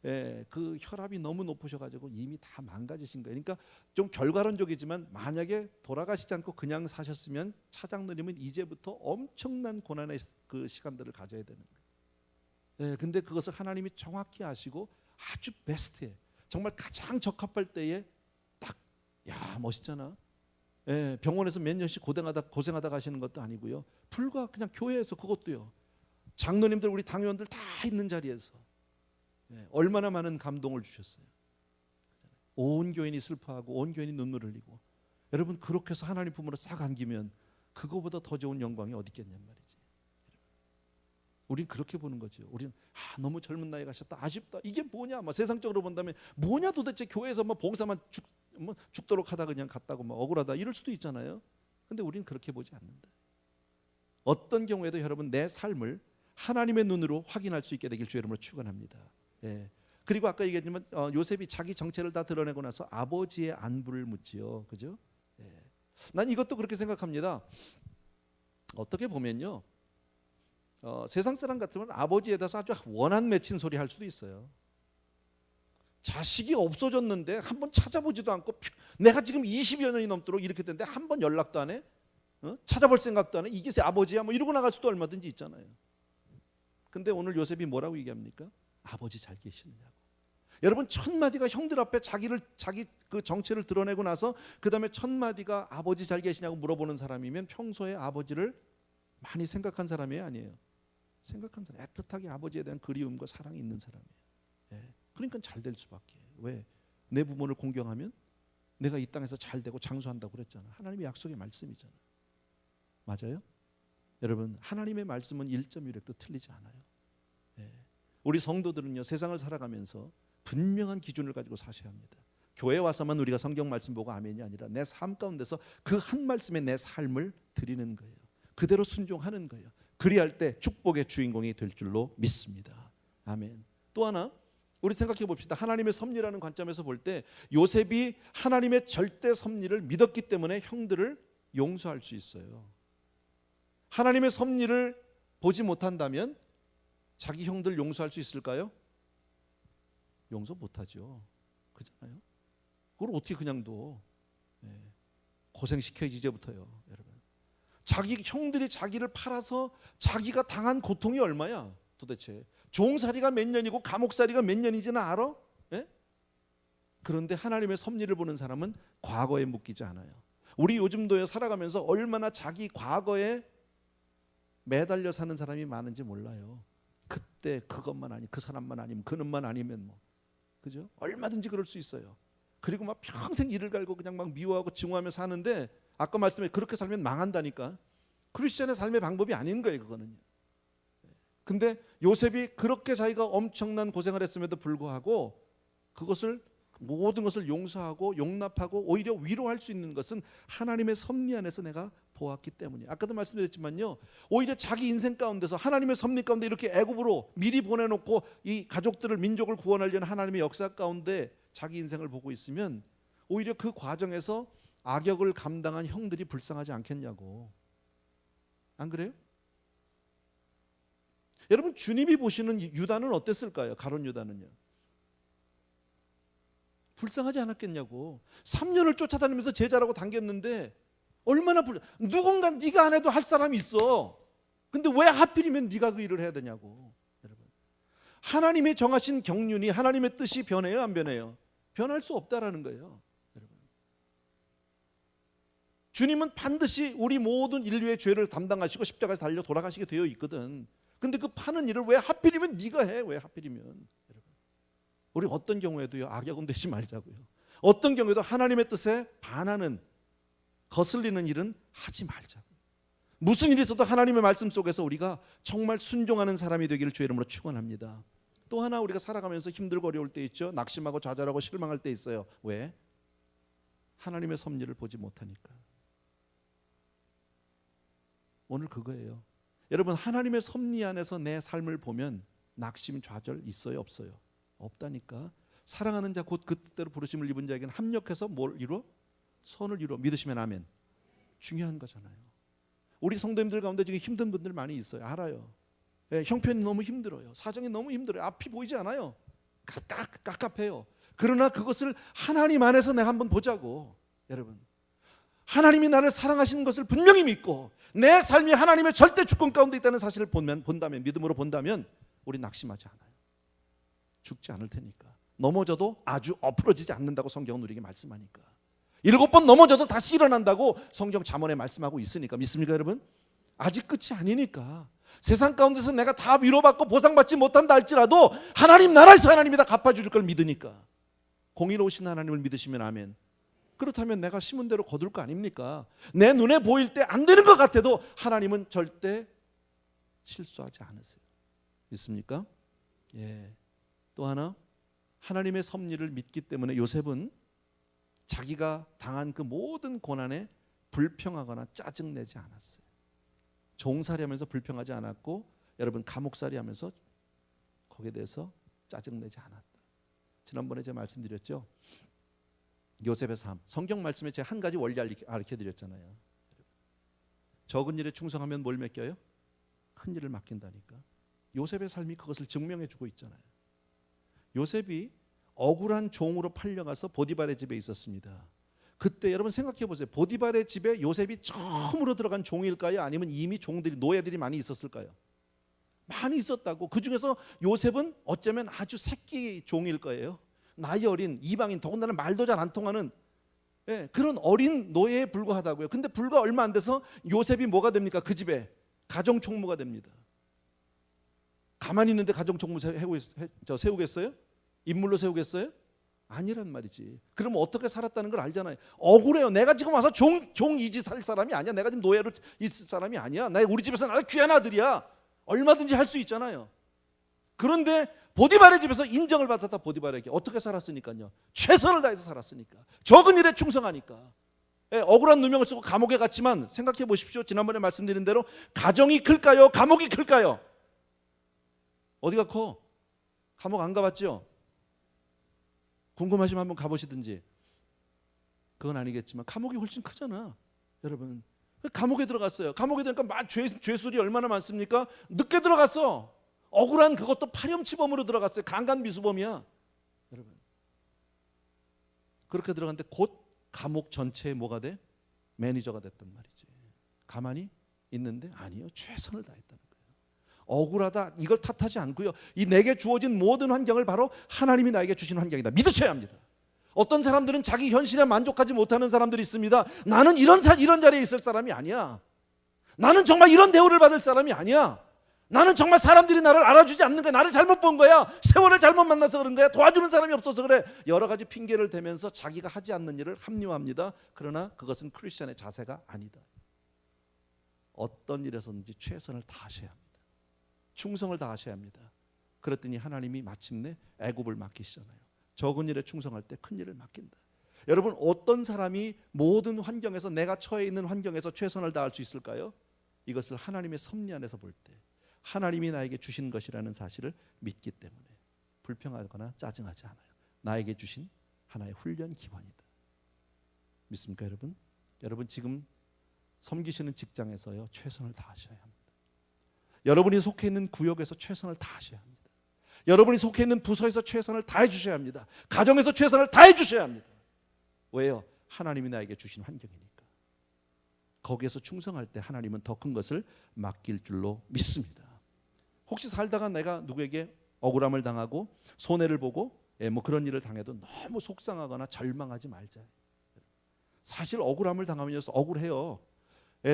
그 혈압이 너무 높으셔가지고 이미 다 망가지신 거예요. 그러니까 좀 결과론적이지만 만약에 돌아가시지 않고 그냥 사셨으면 차장로님은 이제부터 엄청난 고난의 그 시간들을 가져야 되는 거예요. 근데 그것을 하나님이 정확히 아시고 아주 베스트에 정말 가장 적합할 때에 딱, 야 멋있잖아. 병원에서 몇 년씩 고생하다 가시는 것도 아니고요. 불과 그냥 교회에서 그것도요. 장로님들 우리 당회원들 다 있는 자리에서 얼마나 많은 감동을 주셨어요. 온 교인이 슬퍼하고 온 교인이 눈물 흘리고, 여러분 그렇게 해서 하나님 품으로 싹 안기면 그거보다 더 좋은 영광이 어디 있겠냔 말이지. 우린 그렇게 보는 거죠. 우리는 너무 젊은 나이에 가셨다, 아쉽다, 이게 뭐냐, 세상적으로 본다면 뭐냐 도대체, 교회에서 봉사만 죽도록 하다 그냥 갔다고 억울하다 이럴 수도 있잖아요. 근데 우리는 그렇게 보지 않는다. 어떤 경우에도 여러분 내 삶을 하나님의 눈으로 확인할 수 있게 되길 주의 이름으로 축원합니다. 그리고 아까 얘기했지만 요셉이 자기 정체를 다 드러내고 나서 아버지의 안부를 묻지요, 그죠? 난 이것도 그렇게 생각합니다. 어떻게 보면요, 세상 사람 같으면 아버지에 대해서 아주 원한 맺힌 소리 할 수도 있어요. 자식이 없어졌는데 한번 찾아보지도 않고, 내가 지금 20여 년이 넘도록 이렇게 됐는데 한번 연락도 안 해? 찾아볼 생각도 안 해? 이게 아버지야? 이러고 나갈 수도 얼마든지 있잖아요. 근데 오늘 요셉이 뭐라고 얘기합니까? 아버지 잘 계시느냐고. 여러분 첫 마디가 형들 앞에 자기 그 정체를 드러내고 나서 그 다음에 첫 마디가 아버지 잘 계시냐고 물어보는 사람이면 평소에 아버지를 많이 생각한 사람이 아니에요. 생각한 사람, 애틋하게 아버지에 대한 그리움과 사랑이 있는 사람이에요. 그러니까 잘 될 수밖에. 왜? 내 부모를 공경하면 내가 이 땅에서 잘 되고 장수한다고 그랬잖아. 하나님의 약속의 말씀이잖아. 맞아요? 여러분 하나님의 말씀은 1.1획도 틀리지 않아요. 우리 성도들은요, 세상을 살아가면서 분명한 기준을 가지고 사셔야 합니다. 교회 와서만 우리가 성경 말씀 보고 아멘이 아니라 내 삶 가운데서 그 한 말씀에 내 삶을 드리는 거예요. 그대로 순종하는 거예요. 그리할 때 축복의 주인공이 될 줄로 믿습니다. 아멘. 또 하나 우리 생각해 봅시다. 하나님의 섭리라는 관점에서 볼 때 요셉이 하나님의 절대 섭리를 믿었기 때문에 형들을 용서할 수 있어요. 하나님의 섭리를 보지 못한다면 자기 형들 용서할 수 있을까요? 용서 못하죠. 그렇잖아요. 그걸 어떻게 그냥 둬? 고생시켜야지 이제부터요. 여러분, 자기 형들이 자기를 팔아서 자기가 당한 고통이 얼마야 도대체. 종살이가 몇 년이고 감옥살이가 몇 년인지는 알아? 그런데 하나님의 섭리를 보는 사람은 과거에 묶이지 않아요. 우리 요즘도에 살아가면서 얼마나 자기 과거에 매달려 사는 사람이 많은지 몰라요. 그때 그것만 아니, 그 사람만 아니면, 그놈만 아니면 그죠? 얼마든지 그럴 수 있어요. 그리고 평생 이를 갈고 그냥 미워하고 증오하며 사는데, 아까 말씀에 그렇게 살면 망한다니까. 크리스천의 삶의 방법이 아닌 거예요, 그거는. 근데 요셉이 그렇게 자기가 엄청난 고생을 했음에도 불구하고 그것을 모든 것을 용서하고 용납하고 오히려 위로할 수 있는 것은 하나님의 섭리 안에서 내가 보았기 때문이에요. 아까도 말씀드렸지만요, 오히려 자기 인생 가운데서 하나님의 섭리 가운데 이렇게 애굽으로 미리 보내놓고 이 가족들을, 민족을 구원하려는 하나님의 역사 가운데 자기 인생을 보고 있으면 오히려 그 과정에서 악역을 감당한 형들이 불쌍하지 않겠냐고. 안 그래요? 여러분 주님이 보시는 유다는 어땠을까요? 가룟 유다는요, 불쌍하지 않았겠냐고. 3년을 쫓아다니면서 제자라고 당겼는데 얼마나 누군가 네가 안 해도 할 사람이 있어. 근데 왜 하필이면 네가 그 일을 해야 되냐고. 여러분, 하나님의 정하신 경륜이, 하나님의 뜻이 변해요, 안 변해요? 변할 수 없다라는 거예요. 여러분, 주님은 반드시 우리 모든 인류의 죄를 담당하시고 십자가에서 달려 돌아가시게 되어 있거든. 근데 그 파는 일을 왜 하필이면 네가 해? 왜 하필이면? 여러분, 우리 어떤 경우에도요, 악역은 되지 말자고요. 어떤 경우에도 하나님의 뜻에 반하는, 거슬리는 일은 하지 말자고. 무슨 일이 있어도 하나님의 말씀 속에서 우리가 정말 순종하는 사람이 되기를 주의 이름으로 축원합니다. 또 하나 우리가 살아가면서 힘들고 어려울 때 있죠. 낙심하고 좌절하고 실망할 때 있어요. 왜? 하나님의 섭리를 보지 못하니까. 오늘 그거예요. 여러분, 하나님의 섭리 안에서 내 삶을 보면 낙심, 좌절 있어요, 없어요? 없다니까. 사랑하는 자 곧 그 뜻대로 부르심을 입은 자에게는 합력해서 뭘 이루어? 선을 이루어. 믿으시면 아멘. 중요한 거잖아요. 우리 성도님들 가운데 지금 힘든 분들 많이 있어요. 알아요. 형편이 너무 힘들어요. 사정이 너무 힘들어요. 앞이 보이지 않아요. 깝깝해요. 그러나 그것을 하나님 안에서 내가 한번 보자고. 여러분, 하나님이 나를 사랑하시는 것을 분명히 믿고 내 삶이 하나님의 절대 주권 가운데 있다는 사실을 본다면, 믿음으로 본다면 우리 낙심하지 않아요. 죽지 않을 테니까. 넘어져도 아주 엎어지지 않는다고 성경은 우리에게 말씀하니까. 7번 넘어져도 다시 일어난다고 성경 잠언에 말씀하고 있으니까. 믿습니까 여러분? 아직 끝이 아니니까. 세상 가운데서 내가 다 위로받고 보상받지 못한다 할지라도 하나님 나라에서 하나님이 다 갚아줄 걸 믿으니까. 공의로우신 하나님을 믿으시면 아멘. 그렇다면 내가 심은 대로 거둘 거 아닙니까? 내 눈에 보일 때 안 되는 것 같아도 하나님은 절대 실수하지 않으세요. 믿습니까? 예. 또 하나, 하나님의 섭리를 믿기 때문에 요셉은 자기가 당한 그 모든 고난에 불평하거나 짜증내지 않았어요. 종살이 하면서 불평하지 않았고, 여러분 감옥살이 하면서 거기에 대해서 짜증내지 않았다. 지난번에 제가 말씀드렸죠. 요셉의 삶, 성경 말씀에 제가 한 가지 원리 가르쳐드렸잖아요. 적은 일에 충성하면 뭘 맡겨요? 큰 일을 맡긴다니까. 요셉의 삶이 그것을 증명해주고 있잖아요. 요셉이 억울한 종으로 팔려가서 보디발의 집에 있었습니다. 그때 여러분 생각해 보세요. 보디발의 집에 요셉이 처음으로 들어간 종일까요? 아니면 이미 종들이, 노예들이 많이 있었을까요? 많이 있었다고. 그 중에서 요셉은 어쩌면 아주 새끼 종일 거예요. 나이 어린 이방인, 더군다나 말도 잘 안 통하는 그런 어린 노예에 불과하다고요. 근데 불과 얼마 안 돼서 요셉이 뭐가 됩니까? 그 집에 가정총무가 됩니다. 가만히 있는데 가정총무 세우겠어요? 인물로 세우겠어요? 아니란 말이지. 그러면 어떻게 살았다는 걸 알잖아요. 억울해요. 내가 지금 와서 종이지 살 사람이 아니야. 내가 지금 노예로 있을 사람이 아니야. 우리 집에서 나는 귀한 아들이야. 얼마든지 할 수 있잖아요. 그런데 보디발의 집에서 인정을 받았다. 보디발에게 어떻게 살았으니까요. 최선을 다해서 살았으니까. 적은 일에 충성하니까. 억울한 누명을 쓰고 감옥에 갔지만 생각해 보십시오. 지난번에 말씀드린 대로 가정이 클까요? 감옥이 클까요? 어디가 커? 감옥 안 가봤죠? 궁금하시면 한번 가보시든지. 그건 아니겠지만 감옥이 훨씬 크잖아. 여러분, 감옥에 들어갔어요. 감옥에 들어가니까 죄술이 얼마나 많습니까? 늦게 들어갔어. 억울한 그것도 파렴치범으로 들어갔어요. 강간미수범이야. 여러분, 그렇게 들어갔는데 곧 감옥 전체에 뭐가 돼? 매니저가 됐단 말이지. 가만히 있는데 아니요, 최선을 다했다는 거예요. 억울하다 이걸 탓하지 않고요, 이 내게 주어진 모든 환경을 바로 하나님이 나에게 주신 환경이다 믿으셔야 합니다. 어떤 사람들은 자기 현실에 만족하지 못하는 사람들이 있습니다. 나는 이런 자리에 있을 사람이 아니야. 나는 정말 이런 대우를 받을 사람이 아니야. 나는 정말 사람들이 나를 알아주지 않는 거야. 나를 잘못 본 거야. 세월을 잘못 만나서 그런 거야. 도와주는 사람이 없어서 그래. 여러 가지 핑계를 대면서 자기가 하지 않는 일을 합리화합니다. 그러나 그것은 크리스천의 자세가 아니다. 어떤 일에서든지 최선을 다하셔야 합니다. 충성을 다하셔야 합니다. 그랬더니 하나님이 마침내 애굽을 맡기시잖아요. 적은 일에 충성할 때 큰 일을 맡긴다. 여러분, 어떤 사람이 모든 환경에서, 내가 처해 있는 환경에서 최선을 다할 수 있을까요? 이것을 하나님의 섭리 안에서 볼 때 하나님이 나에게 주신 것이라는 사실을 믿기 때문에 불평하거나 짜증하지 않아요. 나에게 주신 하나의 훈련 기반이다. 믿습니까 여러분? 여러분 지금 섬기시는 직장에서요, 최선을 다하셔야 합니다. 여러분이 속해 있는 구역에서 최선을 다하셔야 합니다. 여러분이 속해 있는 부서에서 최선을 다해 주셔야 합니다. 가정에서 최선을 다해 주셔야 합니다. 왜요? 하나님이 나에게 주신 환경이니까. 거기에서 충성할 때 하나님은 더 큰 것을 맡길 줄로 믿습니다. 혹시 살다가 내가 누구에게 억울함을 당하고 손해를 보고 뭐 그런 일을 당해도 너무 속상하거나 절망하지 말자. 사실 억울함을 당하면 억울해요.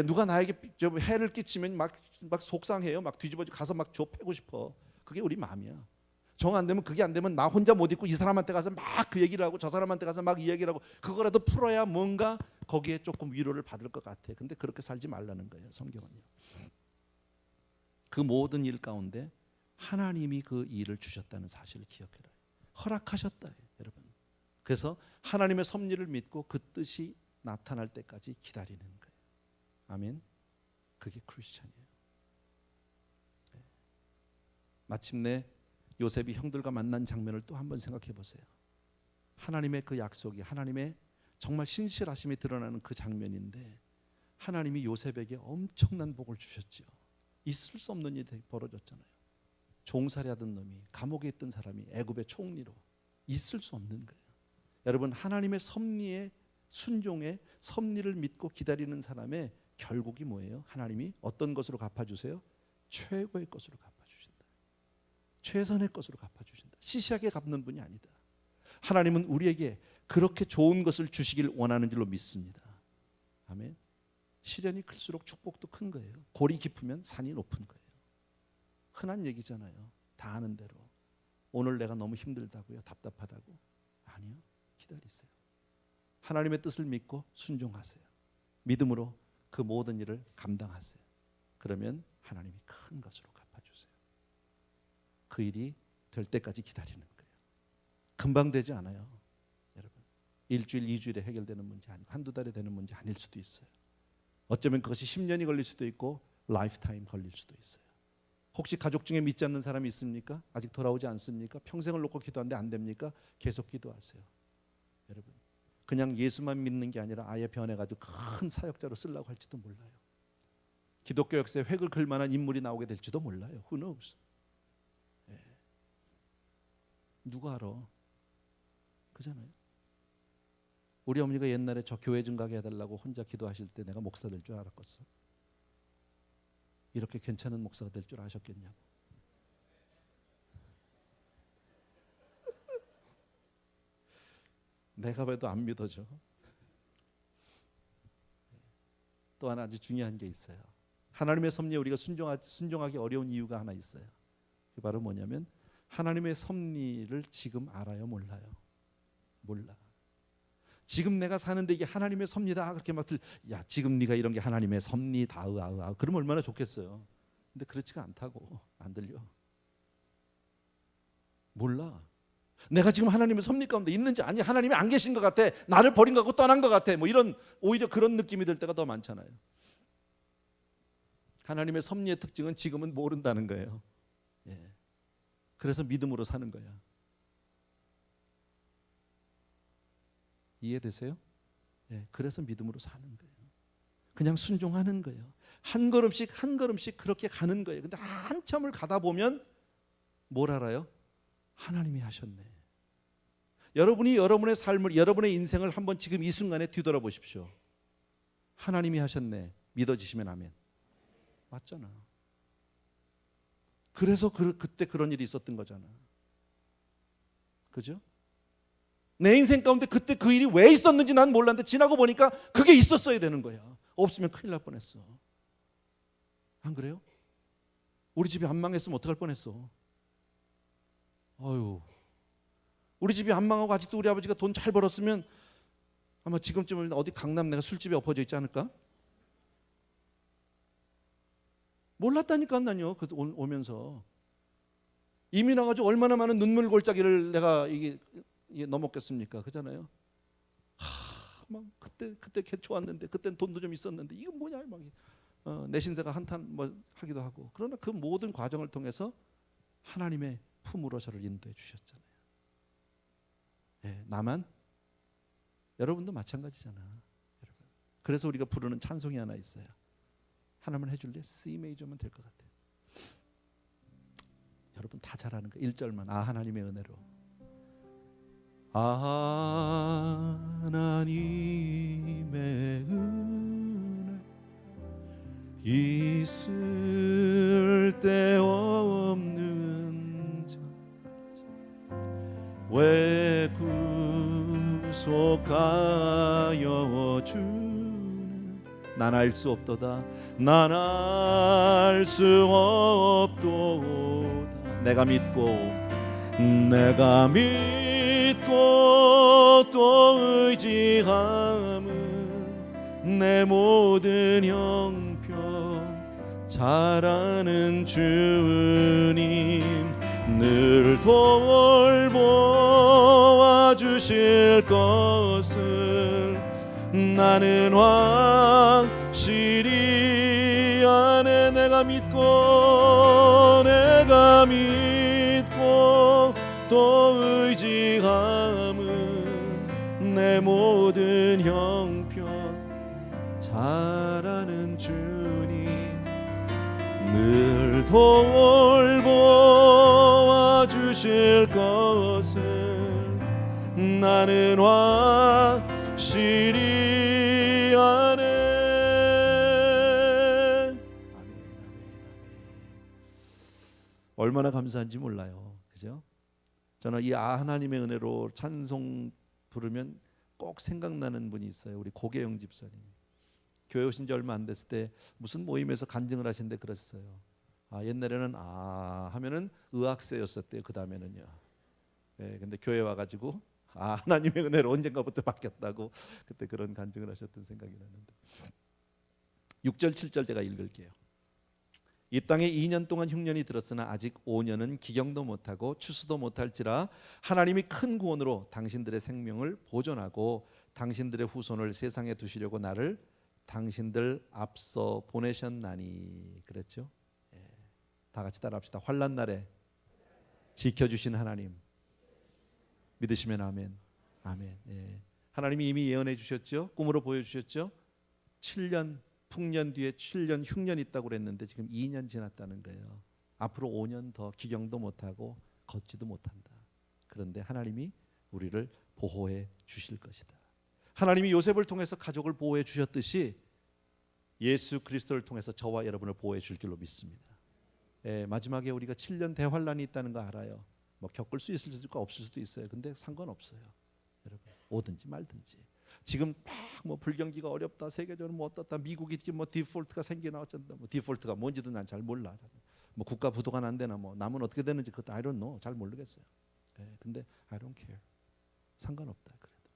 누가 나에게 해를 끼치면 막 속상해요. 막 뒤집어지고 가서 막 좁히고 싶어. 그게 우리 마음이야. 정 안 되면, 그게 안 되면 나 혼자 못 있고 이 사람한테 가서 막 그 얘기를 하고 저 사람한테 가서 막 이 얘기를 하고, 그거라도 풀어야 뭔가 거기에 조금 위로를 받을 것 같아. 근데 그렇게 살지 말라는 거예요, 성경은요. 그 모든 일 가운데 하나님이 그 일을 주셨다는 사실을 기억해라. 허락하셨다, 여러분. 그래서 하나님의 섭리를 믿고 그 뜻이 나타날 때까지 기다리는 거예요. 아멘. 그게 크리스천이에요. 마침내 요셉이 형들과 만난 장면을 또 한번 생각해 보세요. 하나님의 그 약속이, 하나님의 정말 신실하심이 드러나는 그 장면인데 하나님이 요셉에게 엄청난 복을 주셨죠. 있을 수 없는 일이 벌어졌잖아요. 종살이하던 놈이, 감옥에 있던 사람이 애굽의 총리로 있을 수 없는 거예요. 여러분, 하나님의 섭리에 순종에 섭리를 믿고 기다리는 사람의 결국이 뭐예요? 하나님이 어떤 것으로 갚아주세요? 최고의 것으로 갚아주신다. 최선의 것으로 갚아주신다. 시시하게 갚는 분이 아니다. 하나님은 우리에게 그렇게 좋은 것을 주시길 원하는 줄로 믿습니다. 아멘. 시련이 클수록 축복도 큰 거예요. 골이 깊으면 산이 높은 거예요. 흔한 얘기잖아요. 다 아는 대로. 오늘 내가 너무 힘들다고요? 답답하다고? 아니요. 기다리세요. 하나님의 뜻을 믿고 순종하세요. 믿음으로 그 모든 일을 감당하세요. 그러면 하나님이 큰 것으로 갚아주세요. 그 일이 될 때까지 기다리는 거예요. 금방 되지 않아요. 여러분, 일주일, 2주일에 해결되는 문제 아니고 한두 달에 되는 문제 아닐 수도 있어요. 어쩌면 그것이 10년이 걸릴 수도 있고 라이프타임 걸릴 수도 있어요. 혹시 가족 중에 믿지 않는 사람이 있습니까? 아직 돌아오지 않습니까? 평생을 놓고 기도하는데 안 됩니까? 계속 기도하세요. 여러분, 그냥 예수만 믿는 게 아니라 아예 변해가지고 큰 사역자로 쓰려고 할지도 몰라요. 기독교 역사에 획을 그을 만한 인물이 나오게 될지도 몰라요. Who knows? 예. 누가 알아? 그잖아요. 우리 어머니가 옛날에 저 교회 좀 가게 해달라고 혼자 기도하실 때 내가 목사 될 줄 알았겠어? 이렇게 괜찮은 목사가 될 줄 아셨겠냐고. 내가 봐도 안 믿어져. 또 하나 아주 중요한 게 있어요. 하나님의 섭리에 우리가 순종하기 어려운 이유가 하나 있어요. 그게 바로 뭐냐면 하나님의 섭리를 지금 알아요, 몰라요? 몰라. 지금 내가 사는데 이게 하나님의 섭리다 그렇게 막 야, 지금 네가 이런 게 하나님의 섭리다 그러면 얼마나 좋겠어요. 근데 그렇지가 않다고. 안 들려. 몰라. 내가 지금 하나님의 섭리 가운데 있는지 아니 하나님이 안 계신 것 같아. 나를 버린 것 같고 떠난 것 같아. 뭐 이런 오히려 그런 느낌이 들 때가 더 많잖아요. 하나님의 섭리의 특징은 지금은 모른다는 거예요. 예. 그래서 믿음으로 사는 거야. 이해되세요? 예. 그래서 믿음으로 사는 거예요. 그냥 순종하는 거예요. 한 걸음씩 한 걸음씩 그렇게 가는 거예요. 근데 한참을 가다 보면 뭘 알아요? 하나님이 하셨네. 여러분이 여러분의 삶을, 여러분의 인생을 한번 지금 이 순간에 뒤돌아보십시오. 하나님이 하셨네. 믿어지시면 아멘. 맞잖아. 그래서 그때 그런 일이 있었던 거잖아. 그죠? 내 인생 가운데 그때 그 일이 왜 있었는지 난 몰랐는데 지나고 보니까 그게 있었어야 되는 거야. 없으면 큰일 날 뻔했어. 안 그래요? 우리 집이 안 망했으면 어떡할 뻔했어. 어휴, 우리 집이 안 망하고 아직도 우리 아버지가 돈 잘 벌었으면 아마 지금쯤은 어디 강남 내가 술집에 엎어져 있지 않을까? 몰랐다니까 난요. 그 오면서 이민 와가지고 얼마나 많은 눈물 골짜기를 내가 이게 넘었겠습니까? 그잖아요. 막 그때 개 좋았는데 그때는 돈도 좀 있었는데 이건 뭐냐 막 내 신세가 한탄 뭐 하기도 하고. 그러나 그 모든 과정을 통해서 하나님의 품으로 저를 인도해 주셨잖아요. 예, 나만 여러분도 마찬가지잖아. 여러분. 그래서 우리가 부르는 찬송이 하나 있어요. 하나만 해줄래? C 메이저면 될 것 같아요. 여러분 다 잘하는 거 1절만. 아 하나님의 은혜로. 아 하나님의 은혜 있을 데 없는 자 왜 구속하여 주는 난 알 수 없도다 난 알 수 없도다 내가 믿고 또 의지함은 내 모든 형편 잘 아는 주님 늘 돌보아 주실 것을 나는 확실히 아네 내가 믿고 또 의지함은 내 모든 형편 잘 아는 주님 늘 돌보 할 것을 나는 확실히 아네. 얼마나 감사한지 몰라요. 그죠? 저는 이 하나님의 은혜로 찬송 부르면 꼭 생각나는 분이 있어요. 우리 고계영 집사님. 교회 오신 지 얼마 안 됐을 때 무슨 모임에서 간증을 하시는데 그랬어요. 옛날에는 하면은 의학세였었대요. 그 다음에는요. 네, 근데 교회 와가지고 하나님의 은혜로 언젠가부터 바뀌었다고 그때 그런 간증을 하셨던 생각이 나는데 6절 7절 제가 읽을게요. 이 땅에 2년 동안 흉년이 들었으나 아직 5년은 기경도 못하고 추수도 못할지라 하나님이 큰 구원으로 당신들의 생명을 보존하고 당신들의 후손을 세상에 두시려고 나를 당신들 앞서 보내셨나니. 그랬죠. 다 같이 따라합시다. 환난 날에 지켜주신 하나님. 믿으시면 아멘. 아멘. 하나님이 이미 예언해 주셨죠. 꿈으로 보여주셨죠. 7년 풍년 뒤에 7년 흉년이 있다고 그랬는데 지금 2년 지났다는 거예요. 앞으로 5년 더 기경도 못하고 걷지도 못한다. 그런데 하나님이 우리를 보호해 주실 것이다. 하나님이 요셉을 통해서 가족을 보호해 주셨듯이 예수 그리스도를 통해서 저와 여러분을 보호해 줄 줄로 믿습니다. 마지막에 우리가 7년 대환란이 있다는 거 알아요. 뭐 겪을 수 있을 수도 없을 수도 있어요. 근데 상관없어요. 여러분 오든지 말든지. 지금 막 뭐 불경기가 어렵다, 세계적으로 뭐 어떻다, 미국이 뭐 디폴트가 생기나 어쩐다, 뭐 디폴트가 뭔지도 난 잘 몰라. 뭐 국가 부도가 난다나 뭐 남은 어떻게 되는지 그것도 I don't know. 잘 모르겠어요. 근데 I don't care. 상관없다. 그래도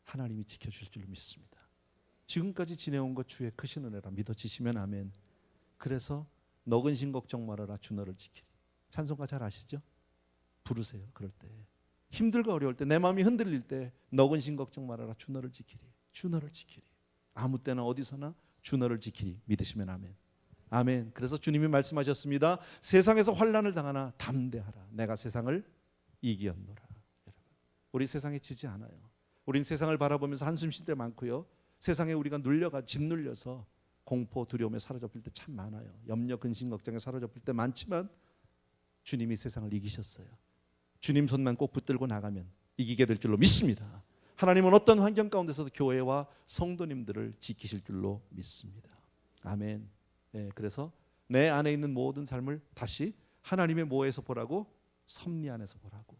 하나님이 지켜줄 줄로 믿습니다. 지금까지 지내온 것 주의 크신 은혜라 믿어지시면 아멘. 그래서 너 근심 걱정 말아라 주 너를 지키리. 찬송가 잘 아시죠? 부르세요. 그럴 때 힘들고 어려울 때 내 마음이 흔들릴 때 너 근심 걱정 말아라 주 너를 지키리. 주 너를 지키리. 아무 때나 어디서나 주 너를 지키리. 믿으시면 아멘. 아멘. 그래서 주님이 말씀하셨습니다. 세상에서 환난을 당하나 담대하라. 내가 세상을 이기었노라. 여러분, 우리 세상에 지지 않아요. 우린 세상을 바라보면서 한숨 쉴 때 많고요. 세상에 우리가 짓눌려서 공포 두려움에 사로잡힐 때 참 많아요. 염려 근심 걱정에 사로잡힐 때 많지만 주님이 세상을 이기셨어요. 주님 손만 꼭 붙들고 나가면 이기게 될 줄로 믿습니다. 하나님은 어떤 환경 가운데서도 교회와 성도님들을 지키실 줄로 믿습니다. 아멘. 그래서 내 안에 있는 모든 삶을 다시 하나님의 뭐에서 보라고? 섭리 안에서 보라고.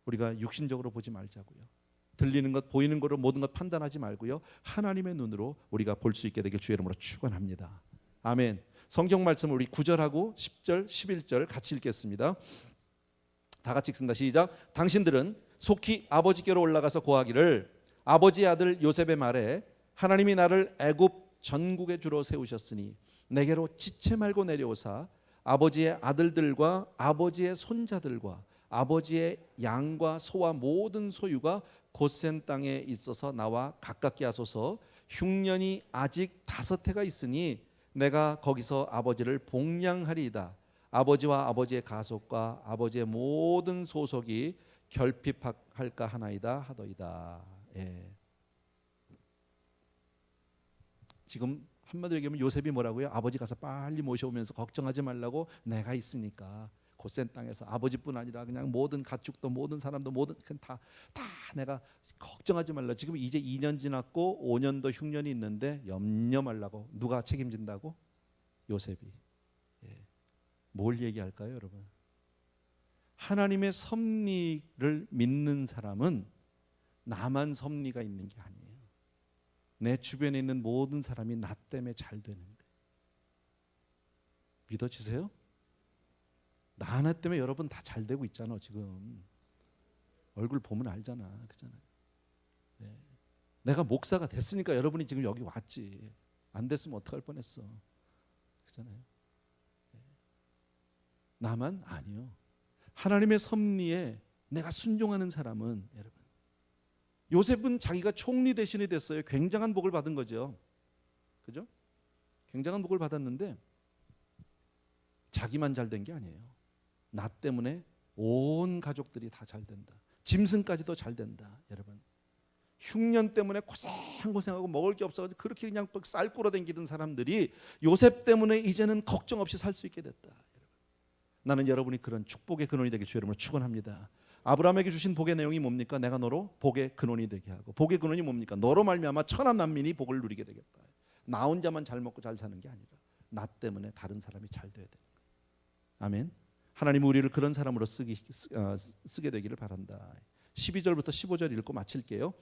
우리가 육신적으로 보지 말자고요. 들리는 것, 보이는 것으로 모든 것 판단하지 말고요. 하나님의 눈으로 우리가 볼 수 있게 되길 주의 이름으로 축원합니다. 아멘. 성경 말씀 우리 9절하고 10절, 11절 같이 읽겠습니다. 다 같이 읽습니다. 시작. 당신들은 속히 아버지께로 올라가서 고하기를 아버지의 아들 요셉의 말에 하나님이 나를 애굽 전국의 주로 세우셨으니 내게로 지체 말고 내려오사 아버지의 아들들과 아버지의 손자들과 아버지의 양과 소와 모든 소유가 곧센 땅에 있어서 나와 가깝게 하소서. 흉년이 아직 5해가 있으니 내가 거기서 아버지를 복량하리이다. 아버지와 아버지의 가속과 아버지의 모든 소속이 결핍할까 하나이다 하더이다. 지금 한마디로 얘기하면 요셉이 뭐라고요? 아버지 가서 빨리 모셔오면서 걱정하지 말라고 내가 있으니까 곧센 땅에서 아버지뿐 아니라 그냥 모든 가축도 모든 사람도 모든 다 내가 걱정하지 말라. 지금 이제 2년 지났고 5년 더 흉년이 있는데 염려 말라고. 누가 책임진다고? 요셉이. 뭘 얘기할까요, 여러분? 하나님의 섭리를 믿는 사람은 나만 섭리가 있는 게 아니에요. 내 주변에 있는 모든 사람이 나 때문에 잘 되는 거예요. 믿어지세요? 나 하나 때문에 여러분 다 잘 되고 있잖아. 지금 얼굴 보면 알잖아. 그잖아요. 내가 목사가 됐으니까 여러분이 지금 여기 왔지. 안 됐으면 어떡할 뻔했어. 그잖아요. 나만 아니요. 하나님의 섭리에 내가 순종하는 사람은 여러분, 요셉은 자기가 총리 대신이 됐어요. 굉장한 복을 받은 거죠. 그죠? 굉장한 복을 받았는데 자기만 잘 된 게 아니에요. 나 때문에 온 가족들이 다 잘 된다. 짐승까지도 잘 된다. 여러분, 흉년 때문에 고생하고 먹을 게 없어가지고 그렇게 그냥 쌀 꾸러 댕기던 사람들이 요셉 때문에 이제는 걱정 없이 살 수 있게 됐다. 여러분, 나는 여러분이 그런 축복의 근원이 되길 주 이름으로 축원합니다. 아브라함에게 주신 복의 내용이 뭡니까? 내가 너로 복의 근원이 되게 하고, 복의 근원이 뭡니까? 너로 말미암아 천하 만민이 복을 누리게 되겠다. 나 혼자만 잘 먹고 잘 사는 게 아니라 나 때문에 다른 사람이 잘 돼야 되는 거예요. 아멘. 하나님은 우리를 그런 사람으로 쓰게 되기를 바란다. 12절부터 15절 읽고 마칠게요.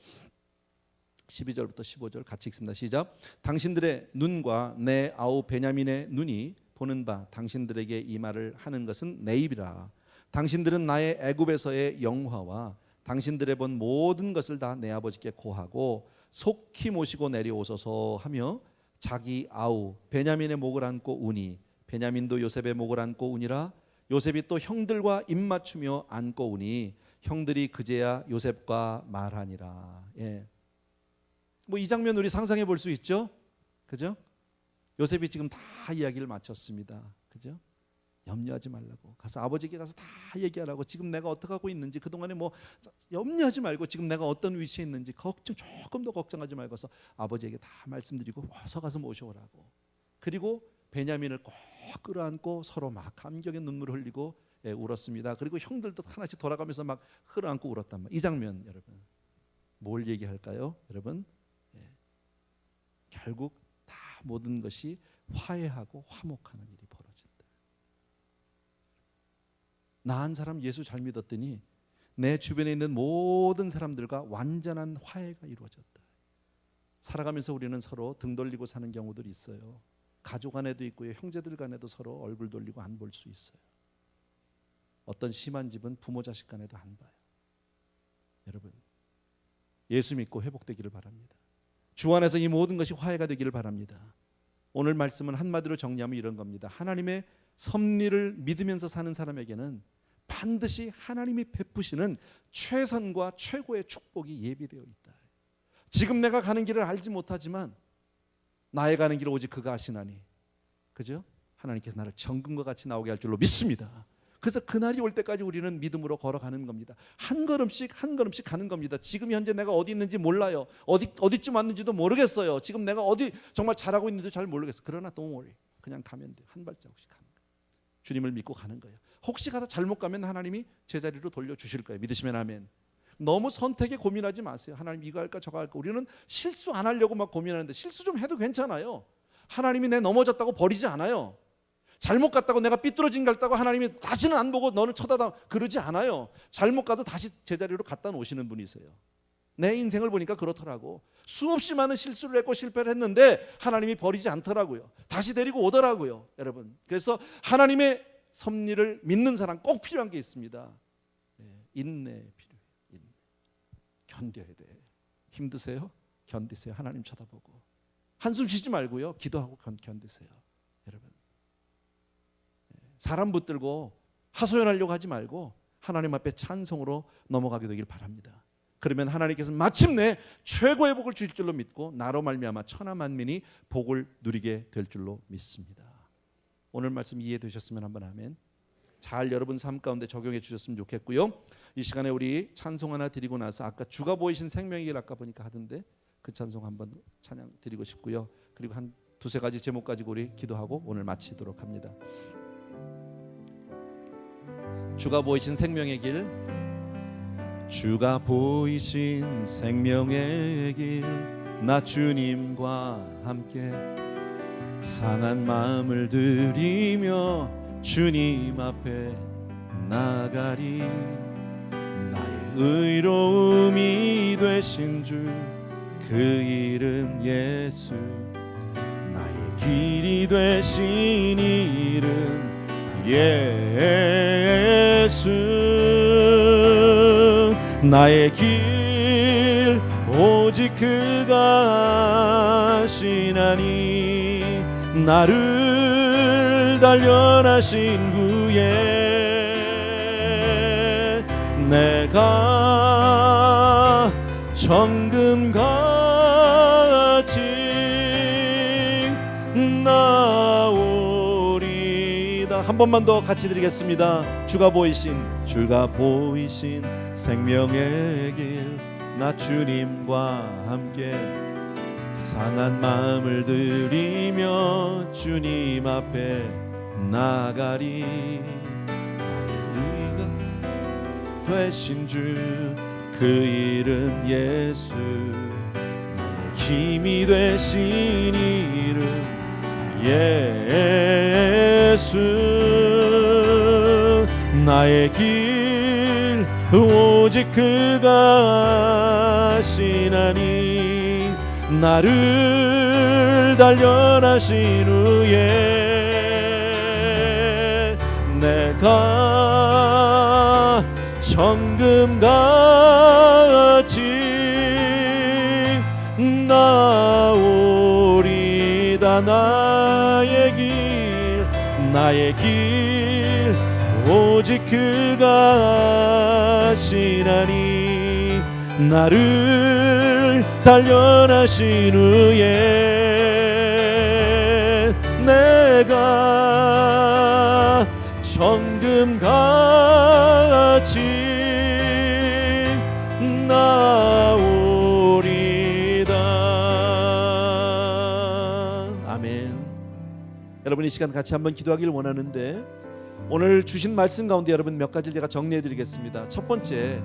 12절부터 15절 같이 읽습니다. 시작. 당신들의 눈과 내 아우 베냐민의 눈이 보는 바 당신들에게 이 말을 하는 것은 내 입이라. 당신들은 나의 애굽에서의 영화와 당신들의 본 모든 것을 다 내 아버지께 고하고 속히 모시고 내려오소서 하며 자기 아우 베냐민의 목을 안고 우니 베냐민도 요셉의 목을 안고 우니라. 요셉이 또 형들과 입맞추며 안고 우니 형들이 그제야 요셉과 말하니라. 예. 뭐 이 장면 우리 상상해 볼 수 있죠? 그죠? 요셉이 지금 다 이야기를 마쳤습니다. 그죠? 염려하지 말라고 가서 아버지께 가서 다 얘기하라고. 지금 내가 어떻게 하고 있는지, 그동안에 뭐 염려하지 말고 지금 내가 어떤 위치에 있는지 조금 더 걱정하지 말고서 아버지에게 다 말씀드리고 어서 가서 모셔오라고. 그리고 베냐민을 꼭 끌어안고 서로 막 감격의 눈물을 흘리고 울었습니다. 그리고 형들도 하나씩 돌아가면서 막 끌어안고 울었단 말이에요. 이 장면 여러분 뭘 얘기할까요? 여러분 결국 다 모든 것이 화해하고 화목하는 일이 벌어진다. 나 한 사람 예수 잘 믿었더니 내 주변에 있는 모든 사람들과 완전한 화해가 이루어졌다. 살아가면서 우리는 서로 등 돌리고 사는 경우들이 있어요. 가족 간에도 있고요, 형제들 간에도 서로 얼굴 돌리고 안 볼 수 있어요. 어떤 심한 집은 부모 자식 간에도 안 봐요. 여러분 예수 믿고 회복되기를 바랍니다. 주 안에서 이 모든 것이 화해가 되기를 바랍니다. 오늘 말씀은 한마디로 정리하면 이런 겁니다. 하나님의 섭리를 믿으면서 사는 사람에게는 반드시 하나님이 베푸시는 최선과 최고의 축복이 예비되어 있다. 지금 내가 가는 길을 알지 못하지만 나의 가는 길을 오직 그가 아시나니, 그죠? 하나님께서 나를 정금과 같이 나오게 할 줄로 믿습니다. 그래서 그날이 올 때까지 우리는 믿음으로 걸어가는 겁니다. 한 걸음씩 한 걸음씩 가는 겁니다. 지금 현재 내가 어디 있는지 몰라요. 어디쯤 왔는지도 모르겠어요. 지금 내가 어디 정말 잘하고 있는지도 잘 모르겠어요. 그러나 don't worry. 그냥 가면 돼요. 한 발자국씩 가는 거예요. 주님을 믿고 가는 거예요. 혹시 가다 잘못 가면 하나님이 제자리로 돌려주실 거예요. 믿으시면 아멘. 너무 선택에 고민하지 마세요. 하나님 이거 할까 저거 할까. 우리는 실수 안 하려고 막 고민하는데 실수 좀 해도 괜찮아요. 하나님이 내 넘어졌다고 버리지 않아요. 잘못 갔다고 내가 삐뚤어진 갔다고 하나님이 다시는 안 보고 너를 쳐다다 그러지 않아요. 잘못 가도 다시 제자리로 갖다 놓으시는 분이세요. 내 인생을 보니까 그렇더라고. 수없이 많은 실수를 했고 실패를 했는데 하나님이 버리지 않더라고요. 다시 데리고 오더라고요. 여러분 그래서 하나님의 섭리를 믿는 사람 꼭 필요한 게 있습니다. 인내 필요해요. 인내. 견뎌야 돼. 힘드세요? 견디세요. 하나님 쳐다보고 한숨 쉬지 말고요, 기도하고 견디세요. 여러분 사람 붙들고 하소연하려고 하지 말고 하나님 앞에 찬송으로 넘어가게 되길 바랍니다. 그러면 하나님께서 마침내 최고의 복을 주실 줄로 믿고 나로 말미암아 천하 만민이 복을 누리게 될 줄로 믿습니다. 오늘 말씀 이해되셨으면 한번 아멘. 잘 여러분 삶 가운데 적용해 주셨으면 좋겠고요. 이 시간에 우리 찬송 하나 드리고 나서 아까 주가 보이신 생명의 길 아까 보니까 하던데 그 찬송 한번 찬양 드리고 싶고요. 그리고 한 두세 가지 제목 가지고 우리 기도하고 오늘 마치도록 합니다. 주가 보이신 생명의 길, 주가 보이신 생명의 길, 나 주님과 함께 상한 마음을 들이며 주님 앞에 나가리. 나의 의로움이 되신 주 그 이름 예수, 나의 길이 되신 이름 예수. 나의 길 오직 그가 아시나니 나를 단련하신 후에 내가 정금같이 나오리다. 한 번만 더 같이 드리겠습니다. 주가 보이신 생명의 길, 나 주님과 함께 상한 마음을 들이며 주님 앞에 나가리. 되신 주 그 이름 예수, 나의 힘이 되신 이름 예수. 나의 길 오직 그가 하시나니, 나를 단련하신 후에 내가 정금같이 나오리다. 나의 길 오직 그가 하시나니, 나를 단련하신 후에 내가 정금같이 나오리다. 아멘. 여러분, 이 시간 같이 한번 기도하기를 원하는데, 오늘 주신 말씀 가운데 여러분 몇 가지를 제가 정리해 드리겠습니다. 첫 번째,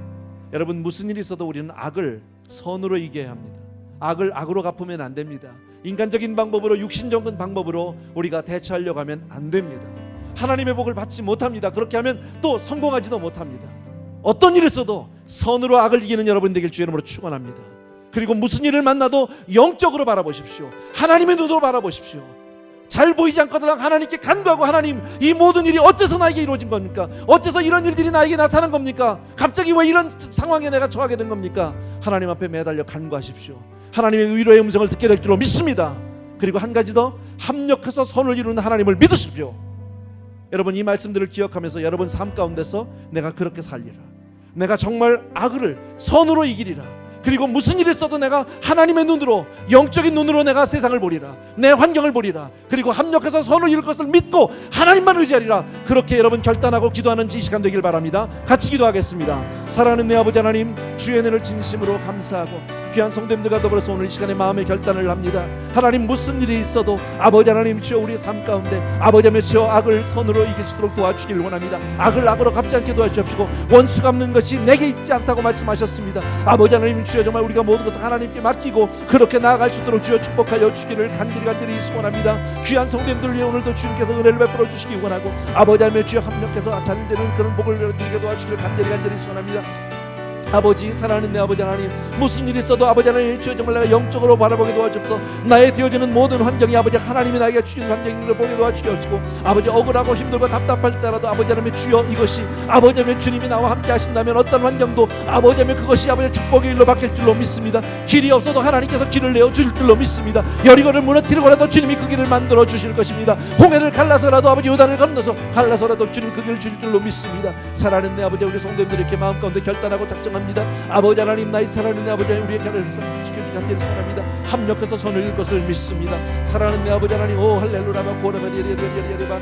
여러분 무슨 일이 있어도 우리는 악을 선으로 이겨야 합니다. 악을 악으로 갚으면 안 됩니다. 인간적인 방법으로, 육신적인 방법으로 우리가 대처하려고 하면 안 됩니다. 하나님의 복을 받지 못합니다. 그렇게 하면 또 성공하지도 못합니다. 어떤 일이 있어도 선으로 악을 이기는 여러분 되길 주의 이름으로 축원합니다. 그리고 무슨 일을 만나도 영적으로 바라보십시오. 하나님의 눈으로 바라보십시오. 잘 보이지 않거든 하나님께 간구하고, 하나님, 이 모든 일이 어째서 나에게 이루어진 겁니까? 어째서 이런 일들이 나에게 나타난 겁니까? 갑자기 왜 이런 상황에 내가 처하게 된 겁니까? 하나님 앞에 매달려 간구하십시오. 하나님의 위로의 음성을 듣게 될 줄로 믿습니다. 그리고 한 가지 더, 합력해서 선을 이루는 하나님을 믿으십시오. 여러분, 이 말씀들을 기억하면서 여러분 삶 가운데서 내가 그렇게 살리라, 내가 정말 악을 선으로 이기리라, 그리고 무슨 일이 있어도 내가 하나님의 눈으로, 영적인 눈으로 내가 세상을 보리라, 내 환경을 보리라, 그리고 합력해서 선을 이룰 것을 믿고 하나님만 의지하리라. 그렇게 여러분 결단하고 기도하는 이 시간 되길 바랍니다. 같이 기도하겠습니다. 사랑하는 내 아버지 하나님, 주의 은혜를 진심으로 감사하고 귀한 성도님들과 더불어서 오늘 이 시간에 마음의 결단을 합니다. 하나님, 무슨 일이 있어도 아버지 하나님 주여, 우리의 삶 가운데 아버지 하나님 주여 악을 선으로 이길 수 있도록 도와주기를 원합니다. 악을 악으로 갚지 않게 도와주십시오. 원수 갚는 것이 내게 있지 않다고 말씀하셨습니다. 아버지 하나님 주여, 정말 우리가 모든 것을 하나님께 맡기고 그렇게 나아갈 수 있도록 주여 축복하여 주기를 간절히 소원합니다. 귀한 성도님들 위해 오늘도 주님께서 은혜를 베풀어 주시기 원하고, 아버지 하나님 주여 합력해서 잘 되는 그런 복을 드리게 도와주기를 간절히 소원합니다. 아버지, 사랑하는 내 아버지 하나님, 무슨 일이 있어도 아버지 하나님 주여 정말 내가 영적으로 바라보게 도와주옵소서. 나의 되어지는 모든 환경이 아버지 하나님이 나에게 주신 환경인 걸 보게 도와주시옵시고, 아버지 억울하고 힘들고 답답할 때라도 아버지 하나님 주여, 이것이 아버지 하나님 주님이 나와 함께 하신다면 어떤 환경도 아버지 하나님 그것이 아버지 축복의 일로 바뀔 줄로 믿습니다. 길이 없어도 하나님께서 길을 내어 주실 줄로 믿습니다. 여리고를 무너뜨리고라도 주님이 그 길을 만들어 주실 것입니다. 홍해를 갈라서라도 아버지 요단을 건너서 갈라서라도 주님 그 길을 주실 줄로 믿습니다. 사랑하는 내 아버지, 우리 성도님들 이렇게 마음 가운데 결단하고 작정합니다. 아버지 하나님, 나의 사랑하는 내 아버지, 우리의 가를 지켜주기 간절히 사랑합니다. 합력해서 선을 이룰 것을 믿습니다. 사랑하는 내 아버지 하나님, 오 할렐루야, 고라바리리리리리리바.